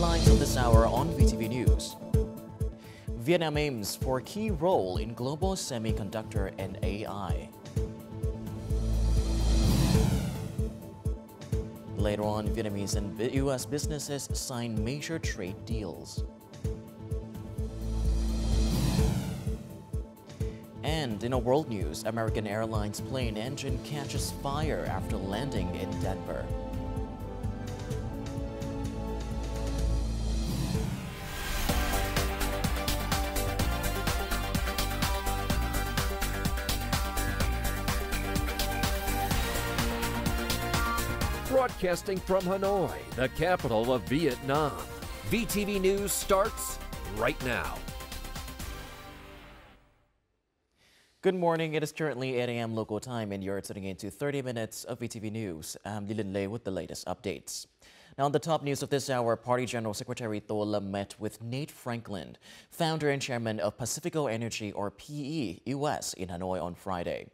Headlines of this hour on VTV News. Vietnam aims for a key role in global semiconductor and AI. Later on, Vietnamese and U.S. businesses sign major trade deals. And in a world news, American Airlines plane engine catches fire after landing in Denver. Broadcasting from Hanoi, the capital of Vietnam. VTV News starts right now. Good morning. It is currently 8 a.m. local time and you're tuning into 30 minutes of VTV News. I'm Lilin Lei with the latest updates. Now, on the top news of this hour, Party General Secretary Theo met with Nate Franklin, founder and chairman of PacifiCo Energy, or PE, US, in Hanoi on Friday.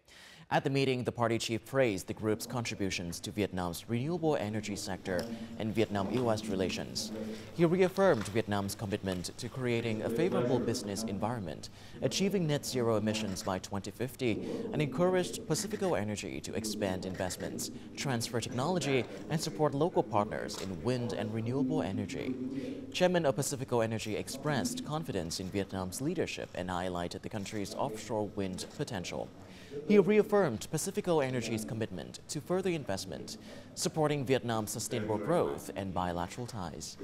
At the meeting, the party chief praised the group's contributions to Vietnam's renewable energy sector and Vietnam-US relations. He reaffirmed Vietnam's commitment to creating a favorable business environment, achieving net zero emissions by 2050, and encouraged PacifiCo Energy to expand investments, transfer technology, and support local partners in wind and renewable energy. Chairman of PacifiCo Energy expressed confidence in Vietnam's leadership and highlighted the country's offshore wind potential. He reaffirmed PacifiCo Energy's commitment to further investment, supporting Vietnam's sustainable growth and bilateral ties.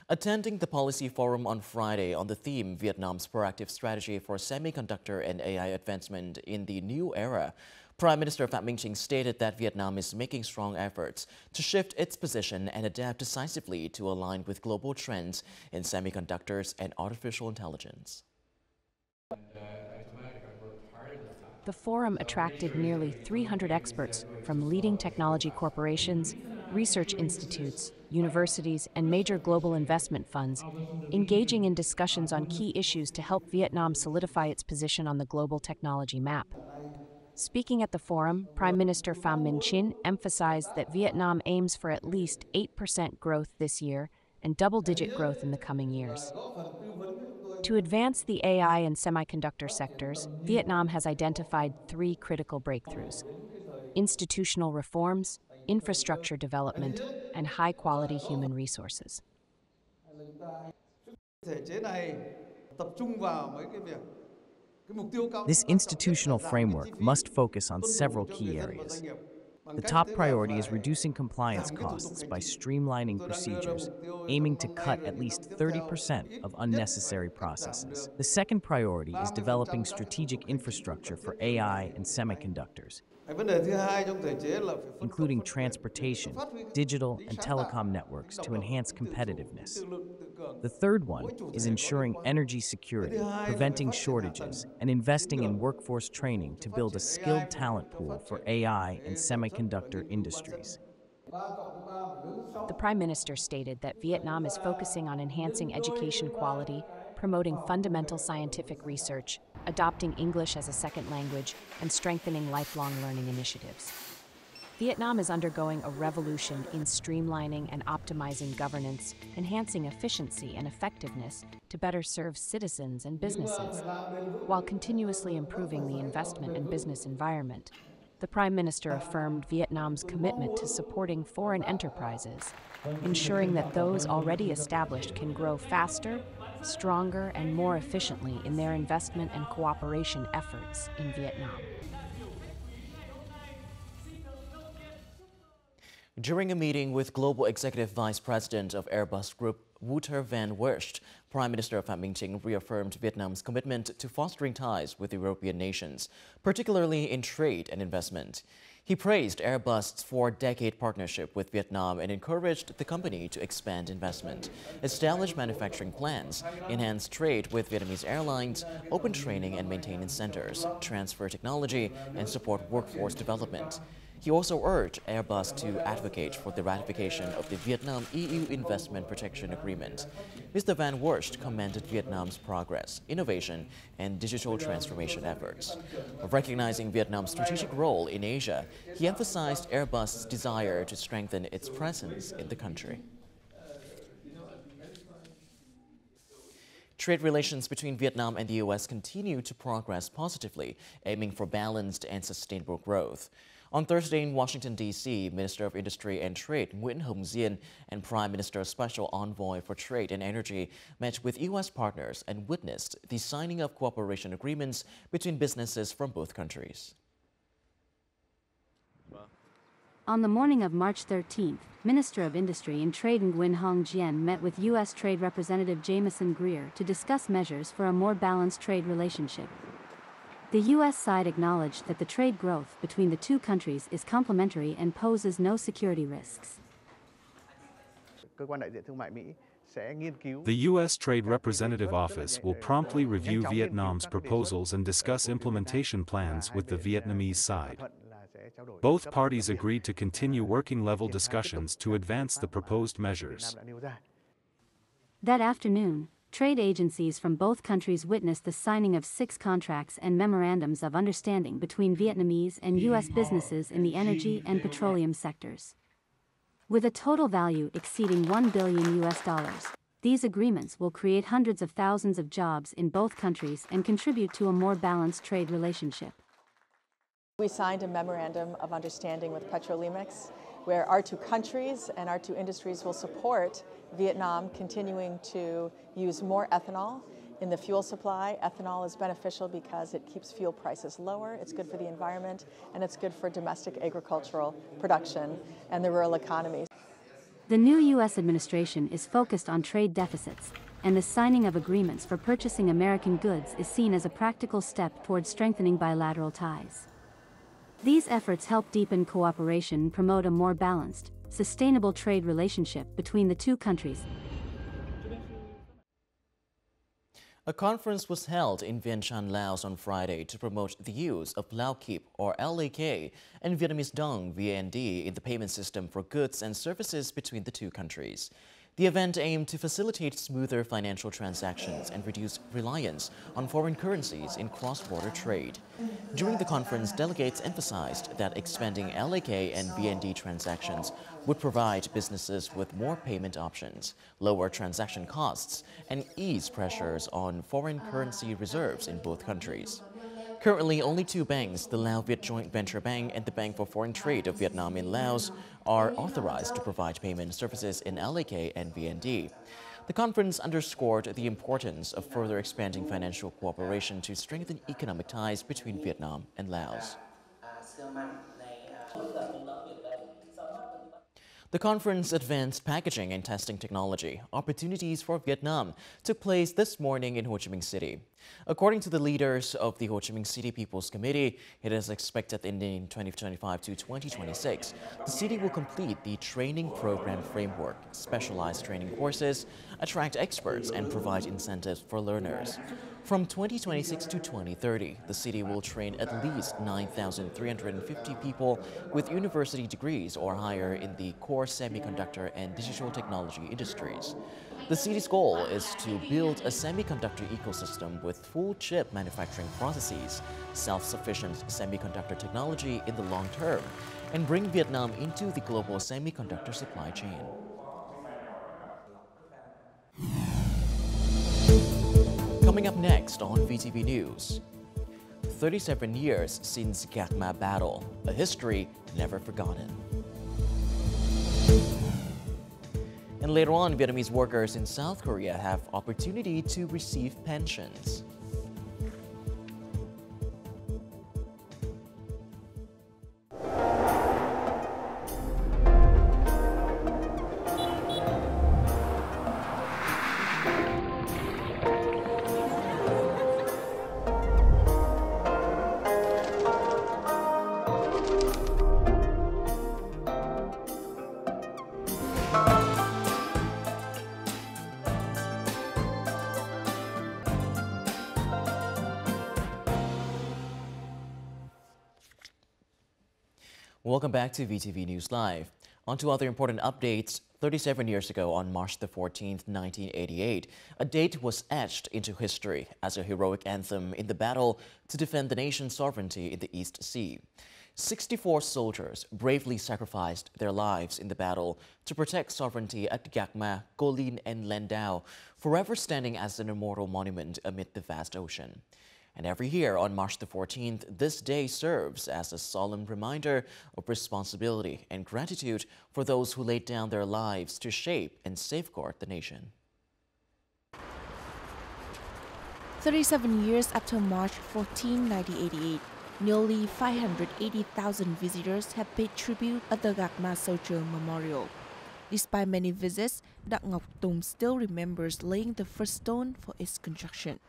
Attending the policy forum on Friday on the theme Vietnam's proactive strategy for semiconductor and AI advancement in the new era, Prime Minister Phie stated that Vietnam is making strong efforts to shift its position and adapt decisively to align with global trends in semiconductors and artificial intelligence. The forum attracted nearly 300 experts from leading technology corporations, research institutes, universities, and major global investment funds, engaging in discussions on key issues to help Vietnam solidify its position on the global technology map. Speaking at the forum, Prime Minister Pham Minh Chinh emphasized that Vietnam aims for at least 8% growth this year and double-digit growth in the coming years. To advance the AI and semiconductor sectors, Vietnam has identified 3 critical breakthroughs: institutional reforms, infrastructure development, and high-quality human resources. This institutional framework must focus on several key areas. The top priority is reducing compliance costs by streamlining procedures, aiming to cut at least 30% of unnecessary processes. The second priority is developing strategic infrastructure for AI and semiconductors, including transportation, digital, and telecom networks to enhance competitiveness. The third one is ensuring energy security, preventing shortages, and investing in workforce training to build a skilled talent pool for AI and semiconductor industries. The Prime Minister stated that Vietnam is focusing on enhancing education quality, promoting fundamental scientific research, adopting English as a second language, and strengthening lifelong learning initiatives. Vietnam is undergoing a revolution in streamlining and optimizing governance, enhancing efficiency and effectiveness to better serve citizens and businesses, while continuously improving the investment and business environment. The Prime Minister affirmed Vietnam's commitment to supporting foreign enterprises, ensuring that those already established can grow faster, stronger, and more efficiently in their investment and cooperation efforts in Vietnam. During a meeting with Global Executive Vice President of Airbus Group, Wouter van Wierst, Prime Minister Pham Minh Chinh reaffirmed Vietnam's commitment to fostering ties with European nations, particularly in trade and investment. He praised Airbus's 4-decade partnership with Vietnam and encouraged the company to expand investment, establish manufacturing plants, enhance trade with Vietnamese airlines, open training and maintenance centers, transfer technology, and support workforce development. He also urged Airbus to advocate for the ratification of the Vietnam-EU Investment Protection Agreement. Mr. Van Wurst commended Vietnam's progress, innovation, and digital transformation efforts. Recognizing Vietnam's strategic role in Asia, he emphasized Airbus's desire to strengthen its presence in the country. Trade relations between Vietnam and the U.S. continue to progress positively, aiming for balanced and sustainable growth. On Thursday in Washington, D.C., Minister of Industry and Trade Nguyễn Hồng Diên and Prime Minister's Special Envoy for Trade and Energy met with U.S. partners and witnessed the signing of cooperation agreements between businesses from both countries. On the morning of March 13th, Minister of Industry and Trade Nguyễn Hồng Diên met with U.S. Trade Representative Jamieson Greer to discuss measures for a more balanced trade relationship. The U.S. side acknowledged that the trade growth between the two countries is complementary and poses no security risks. The U.S. Trade Representative Office will promptly review Vietnam's proposals and discuss implementation plans with the Vietnamese side. Both parties agreed to continue working-level discussions to advance the proposed measures. That afternoon, trade agencies from both countries witnessed the signing of 6 contracts and memorandums of understanding between Vietnamese and U.S. businesses in the energy and petroleum sectors. With a total value exceeding $1 billion, these agreements will create hundreds of thousands of jobs in both countries and contribute to a more balanced trade relationship. We signed a memorandum of understanding with Petrolimex, where our two countries and our two industries will support Vietnam continuing to use more ethanol in the fuel supply. Ethanol is beneficial because it keeps fuel prices lower, it's good for the environment, and it's good for domestic agricultural production and the rural economies. The new U.S. administration is focused on trade deficits, and the signing of agreements for purchasing American goods is seen as a practical step towards strengthening bilateral ties. These efforts help deepen cooperation and promote a more balanced, sustainable trade relationship between the two countries. A conference was held in Vientiane, Laos on Friday to promote the use of Lao Kip or LAK and Vietnamese Dong VND in the payment system for goods and services between the two countries. The event aimed to facilitate smoother financial transactions and reduce reliance on foreign currencies in cross-border trade. During the conference, delegates emphasized that expanding LAK and VND transactions would provide businesses with more payment options, lower transaction costs, and ease pressures on foreign currency reserves in both countries. Currently, only 2 banks, the Lao-Viet Joint Venture Bank and the Bank for Foreign Trade of Vietnam in Laos, are authorized to provide payment services in LAK and VND. The conference underscored the importance of further expanding financial cooperation to strengthen economic ties between Vietnam and Laos. The conference advanced packaging and testing technology. Opportunities for Vietnam took place this morning in Ho Chi Minh City. According to the leaders of the Ho Chi Minh City People's Committee, it is expected in 2025 to 2026, the city will complete the training program framework, specialized training courses, attract experts, and provide incentives for learners. From 2026 to 2030, the city will train at least 9,350 people with university degrees or higher in the core semiconductor and digital technology industries. The city's goal is to build a semiconductor ecosystem with full chip manufacturing processes, self-sufficient semiconductor technology in the long term, and bring Vietnam into the global semiconductor supply chain. Coming up next on VTV News, 37 years since Gạc Ma battle, a history never forgotten. And later on, Vietnamese workers in South Korea have opportunity to receive pensions. Welcome back to VTV News Live. On to other important updates. 37 years ago, on March the 14th, 1988, a date was etched into history as a heroic anthem in the battle to defend the nation's sovereignty in the East Sea. 64 soldiers bravely sacrificed their lives in the battle to protect sovereignty at Gakma, Golin, and Landau, forever standing as an immortal monument amid the vast ocean. And every year on March the 14th, this day serves as a solemn reminder of responsibility and gratitude for those who laid down their lives to shape and safeguard the nation. 37 years after March 14, 1988, nearly 580,000 visitors have paid tribute at the Gakma Soldier Memorial. Despite many visits, Dak Ngọc Tung still remembers laying the first stone for its construction.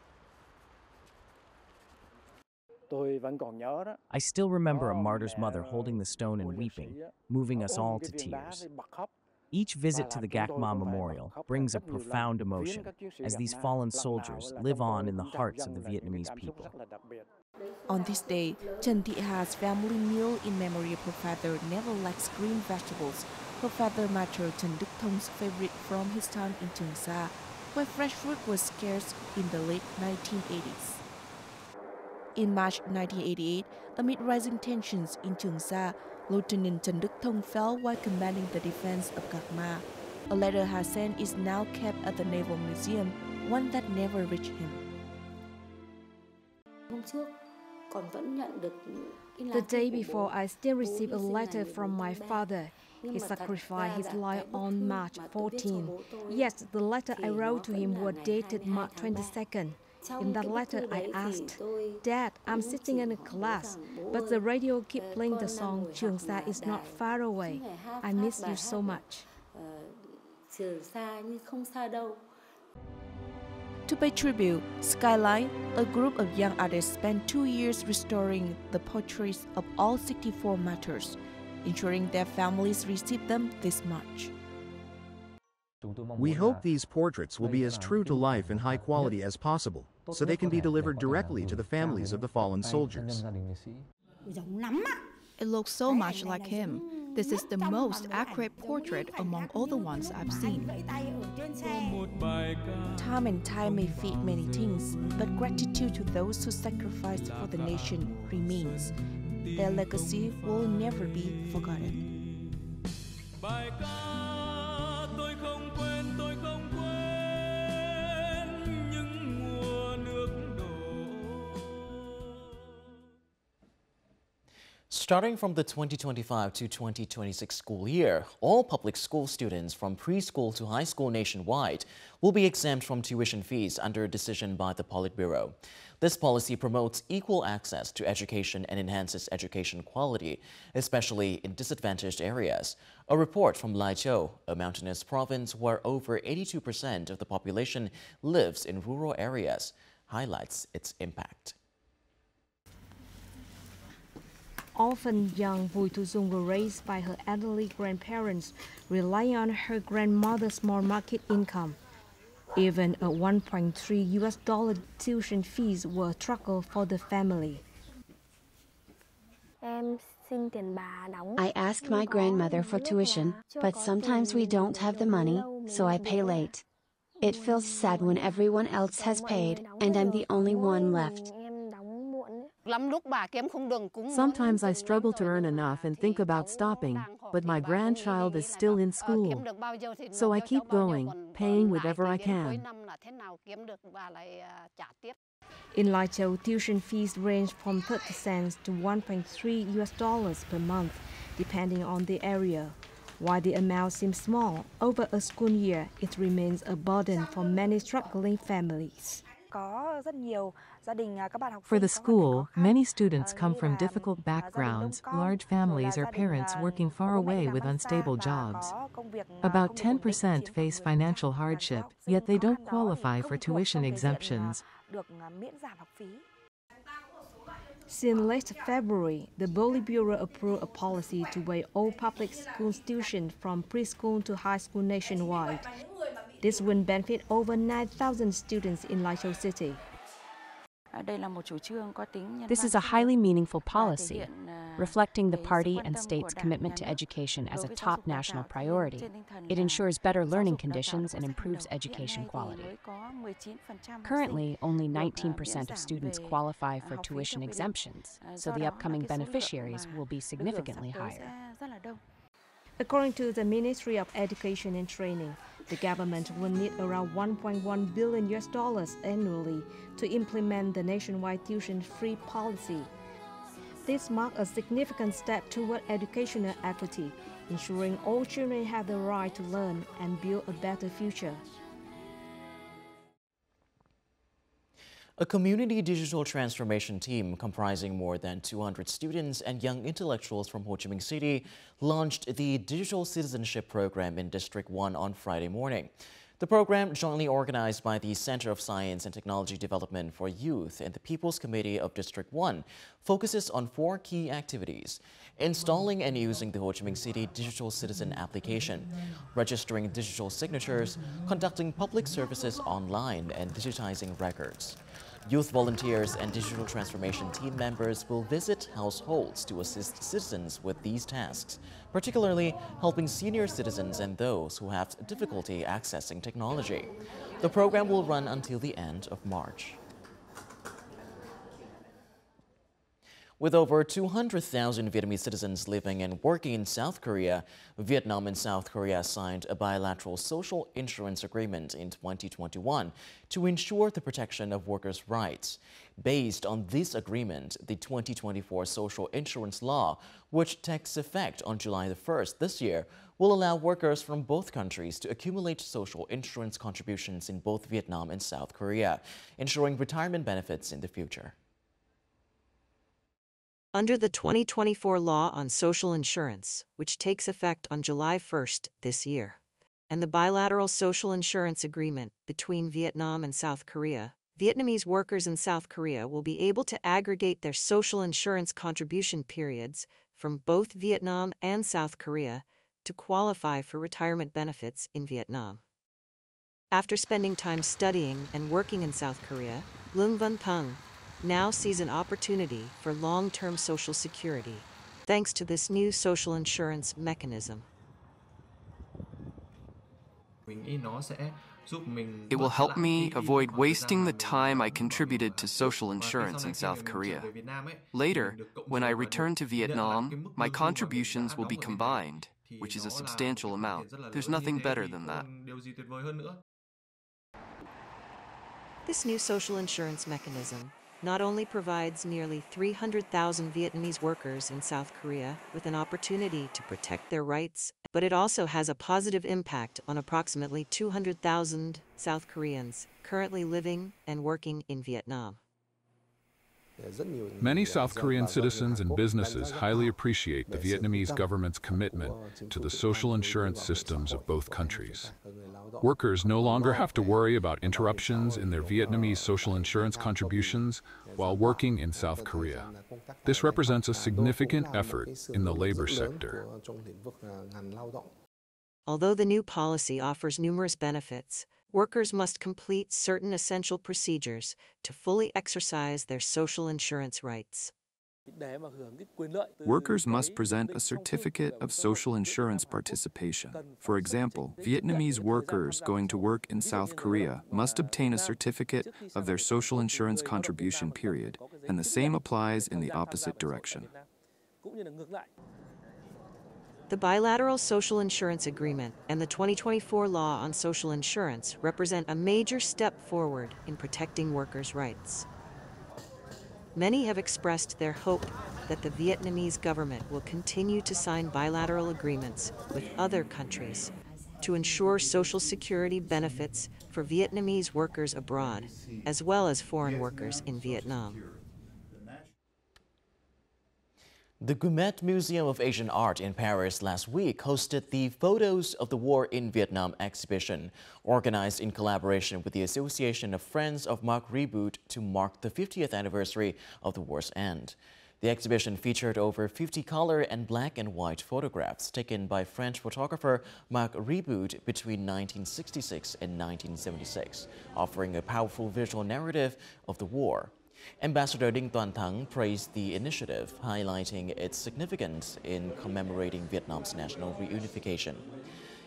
I still remember a martyr's mother holding the stone and weeping, moving us all to tears. Each visit to the Gakma Memorial brings a profound emotion, as these fallen soldiers live on in the hearts of the Vietnamese people. On this day, Trần Thị Ha's family meal in memory of her father never lacks green vegetables, her father Mater Trần Đức Thông favorite from his time in Trường Sa, where fresh fruit was scarce in the late 1980s. In March 1988, amid rising tensions in Trường Sa, Lieutenant Trần Đức Thông fell while commanding the defense of Gakma. A letter he sent is now kept at the Naval Museum, one that never reached him. The day before, I still received a letter from my father. He sacrificed his life on March 14. Yes, the letter I wrote to him was dated March 22nd. In that letter, I asked, "Dad, I'm sitting in a class, but the radio keeps playing the song Trường Sa is not far away. I miss you so much." To pay tribute, Skyline, a group of young artists, spent 2 years restoring the portraits of all 64 martyrs, ensuring their families receive them this March. We hope these portraits will be as true to life and high quality as possible, so they can be delivered directly to the families of the fallen soldiers. It looks so much like him. This is the most accurate portrait among all the ones I've seen. Time and time may feed many things, but gratitude to those who sacrificed for the nation remains. Their legacy will never be forgotten. Starting from the 2025 to 2026 school year, all public school students from preschool to high school nationwide will be exempt from tuition fees under a decision by the Politburo. This policy promotes equal access to education and enhances education quality, especially in disadvantaged areas. A report from Lai Châu, a mountainous province where over 82% of the population lives in rural areas, highlights its impact. Often young Vui Thu Dung were raised by her elderly grandparents, relying on her grandmother's small market income. Even a $1.3 tuition fees were a struggle for the family. I ask my grandmother for tuition, but sometimes we don't have the money, so I pay late. It feels sad when everyone else has paid, and I'm the only one left. Sometimes I struggle to earn enough and think about stopping, but my grandchild is still in school. So I keep going, paying whatever I can. In Lai Châu, tuition fees range from 30 cents to $1.3 per month, depending on the area. While the amount seems small, over a school year, it remains a burden for many struggling families. For the school, many students come from difficult backgrounds, large families or parents working far away with unstable jobs. About 10% face financial hardship, yet they don't qualify for tuition exemptions. Since late February, the Politburo approved a policy to waive all public school tuition from preschool to high school nationwide. This will benefit over 9,000 students in Lai Châu City. This is a highly meaningful policy. reflecting the party and state's commitment to education as a top national priority. It ensures better learning conditions and improves education quality. Currently, only 19% of students qualify for tuition exemptions, so the upcoming beneficiaries will be significantly higher. According to the Ministry of Education and Training, the government will need around $1.1 billion annually to implement the nationwide tuition-free policy. This marks a significant step toward educational equity, ensuring all children have the right to learn and build a better future. A community digital transformation team comprising more than 200 students and young intellectuals from Ho Chi Minh City launched the Digital Citizenship Program in District 1 on Friday morning. The program, jointly organized by the Center of Science and Technology Development for Youth and the People's Committee of District 1, focuses on 4 key activities: installing and using the Ho Chi Minh City Digital Citizen application, registering digital signatures, conducting public services online, and digitizing records. Youth volunteers and digital transformation team members will visit households to assist citizens with these tasks, particularly helping senior citizens and those who have difficulty accessing technology. The program will run until the end of March. With over 200,000 Vietnamese citizens living and working in South Korea, Vietnam and South Korea signed a bilateral social insurance agreement in 2021 to ensure the protection of workers' rights. Based on this agreement, the 2024 social insurance law, which takes effect on July the 1st this year, will allow workers from both countries to accumulate social insurance contributions in both Vietnam and South Korea, ensuring retirement benefits in the future. Under the 2024 Law on Social Insurance, which takes effect on July 1st this year, and the bilateral social insurance agreement between Vietnam and South Korea, Vietnamese workers in South Korea will be able to aggregate their social insurance contribution periods from both Vietnam and South Korea to qualify for retirement benefits in Vietnam. After spending time studying and working in South Korea, Lung Van Thung now sees an opportunity for long-term social security, thanks to this new social insurance mechanism. It will help me avoid wasting the time I contributed to social insurance in South Korea. Later, when I return to Vietnam, my contributions will be combined, which is a substantial amount. There's nothing better than that. This new social insurance mechanism not only provides nearly 300,000 Vietnamese workers in South Korea with an opportunity to protect their rights, but it also has a positive impact on approximately 200,000 South Koreans currently living and working in Vietnam. Many South Korean citizens and businesses highly appreciate the Vietnamese government's commitment to the social insurance systems of both countries. Workers no longer have to worry about interruptions in their Vietnamese social insurance contributions while working in South Korea. This represents a significant effort in the labor sector. Although the new policy offers numerous benefits, workers must complete certain essential procedures to fully exercise their social insurance rights. Workers must present a certificate of social insurance participation. For example, Vietnamese workers going to work in South Korea must obtain a certificate of their social insurance contribution period, and the same applies in the opposite direction. The bilateral social insurance agreement and the 2024 Law on Social Insurance represent a major step forward in protecting workers' rights. Many have expressed their hope that the Vietnamese government will continue to sign bilateral agreements with other countries to ensure social security benefits for Vietnamese workers abroad, as well as foreign workers in Vietnam. The Gumet Museum of Asian Art in Paris last week hosted the Photos of the War in Vietnam exhibition, organized in collaboration with the Association of Friends of Marc Reboot to mark the 50th anniversary of the war's end. The exhibition featured over 50 color and black and white photographs taken by French photographer Marc Reboot between 1966 and 1976, offering a powerful visual narrative of the war. Ambassador Dinh Tuan Thang praised the initiative, highlighting its significance in commemorating Vietnam's national reunification.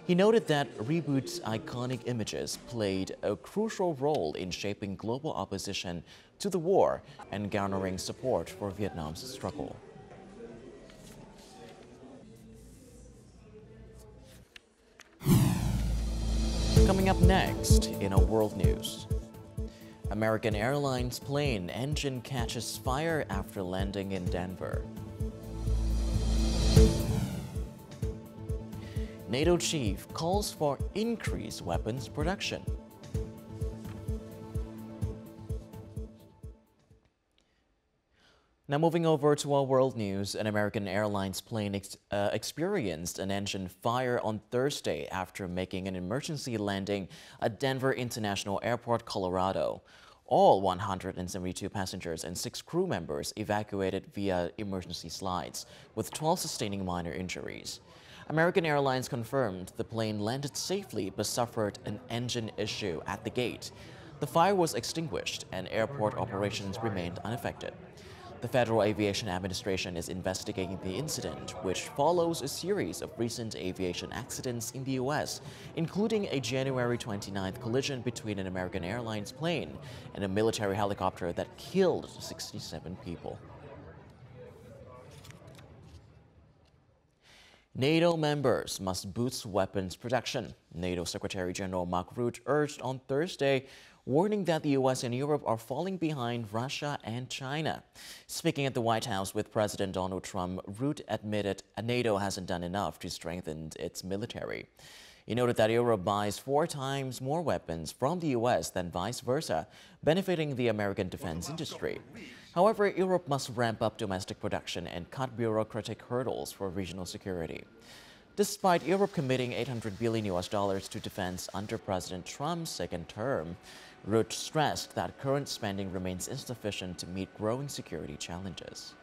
He noted that Reboot's iconic images played a crucial role in shaping global opposition to the war and garnering support for Vietnam's struggle. Coming up next in our world news. American Airlines plane engine catches fire after landing in Denver. NATO chief calls for increased weapons production. Now moving over to our world news, an American Airlines plane experienced an engine fire on Thursday after making an emergency landing at Denver International Airport, Colorado. All 172 passengers and 6 crew members evacuated via emergency slides, with 12 sustaining minor injuries. American Airlines confirmed the plane landed safely but suffered an engine issue at the gate. The fire was extinguished and airport operations remained unaffected. The Federal Aviation Administration is investigating the incident, which follows a series of recent aviation accidents in the U.S., including a January 29th collision between an American Airlines plane and a military helicopter that killed 67 people. NATO members must boost weapons production, NATO Secretary General Mark Rutte urged on Thursday, warning that the U.S. and Europe are falling behind Russia and China. Speaking at the White House with President Donald Trump, Rutte admitted NATO hasn't done enough to strengthen its military. He noted that Europe buys 4 times more weapons from the U.S. than vice versa, benefiting the American defense industry. However, Europe must ramp up domestic production and cut bureaucratic hurdles for regional security. Despite Europe committing $800 billion to defense under President Trump's second term, Rutte stressed that current spending remains insufficient to meet growing security challenges.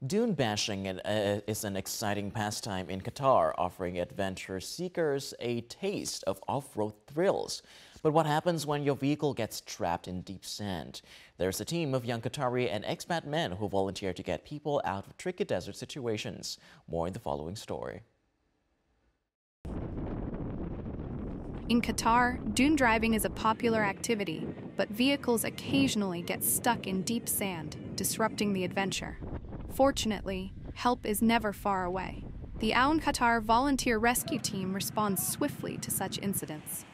Dune bashing is an exciting pastime in Qatar, offering adventure seekers a taste of off-road thrills. But what happens when your vehicle gets trapped in deep sand? There's a team of young Qatari and expat men who volunteer to get people out of tricky desert situations. More in the following story. In Qatar, dune driving is a popular activity, but vehicles occasionally get stuck in deep sand, disrupting the adventure. Fortunately, help is never far away. The Aoun Qatar volunteer rescue team responds swiftly to such incidents.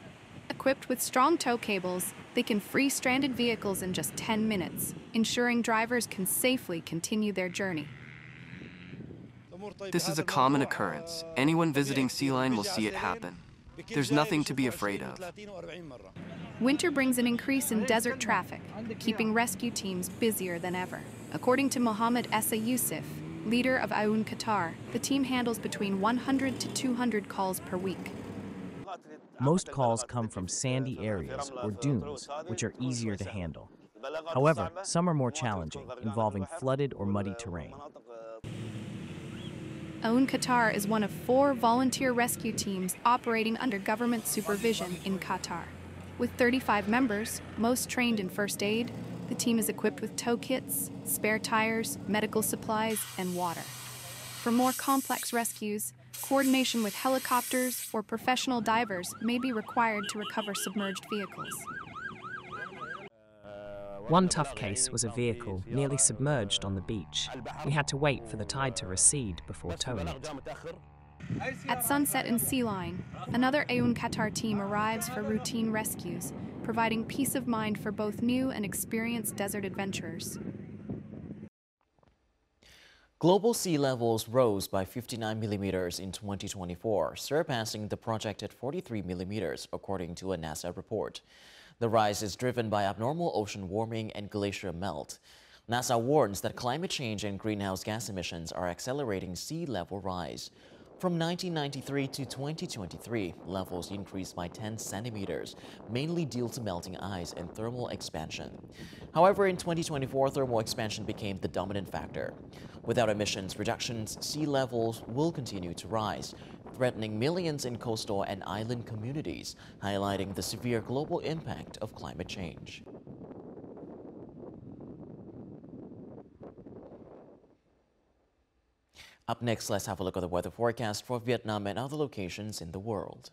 Equipped with strong tow cables, they can free stranded vehicles in just 10 minutes, ensuring drivers can safely continue their journey. This is a common occurrence. Anyone visiting Sea Line will see it happen. There's nothing to be afraid of. Winter brings an increase in desert traffic, keeping rescue teams busier than ever. According to Mohammed Essa Youssef, leader of Aoun Qatar, the team handles between 100 to 200 calls per week. Most calls come from sandy areas or dunes, which are easier to handle. However, some are more challenging, involving flooded or muddy terrain. Aoun Qatar is one of 4 volunteer rescue teams operating under government supervision in Qatar. With 35 members, most trained in first aid, the team is equipped with tow kits, spare tires, medical supplies, and water. For more complex rescues, coordination with helicopters or professional divers may be required to recover submerged vehicles. One tough case was a vehicle nearly submerged on the beach. We had to wait for the tide to recede before towing it. At sunset in Sea Line, another Aoun Qatar team arrives for routine rescues, providing peace of mind for both new and experienced desert adventurers. Global sea levels rose by 59 millimeters in 2024, surpassing the projected 43 millimeters, according to a NASA report. The rise is driven by abnormal ocean warming and glacier melt. NASA warns that climate change and greenhouse gas emissions are accelerating sea level rise. From 1993 to 2023, levels increased by 10 centimeters, mainly due to melting ice and thermal expansion. However, in 2024, thermal expansion became the dominant factor. Without emissions reductions, sea levels will continue to rise. threatening millions in coastal and island communities, highlighting the severe global impact of climate change. Up next, let's have a look at the weather forecast for Vietnam and other locations in the world.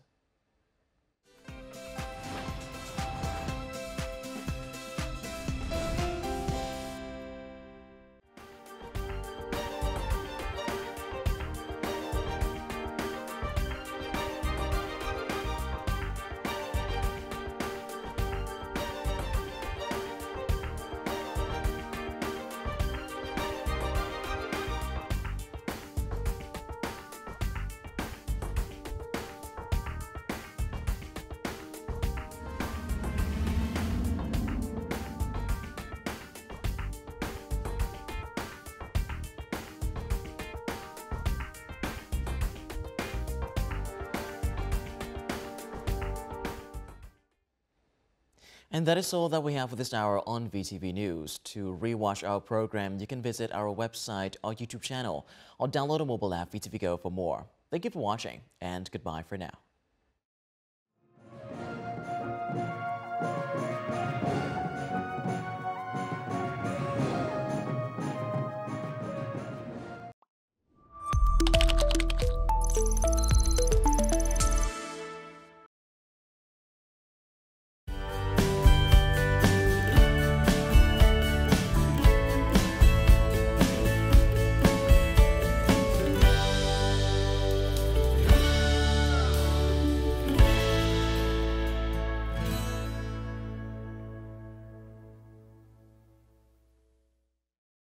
And that is all that we have for this hour on VTV News. To rewatch our program, you can visit our website or YouTube channel or download a mobile app VTVgo for more. Thank you for watching, and goodbye for now.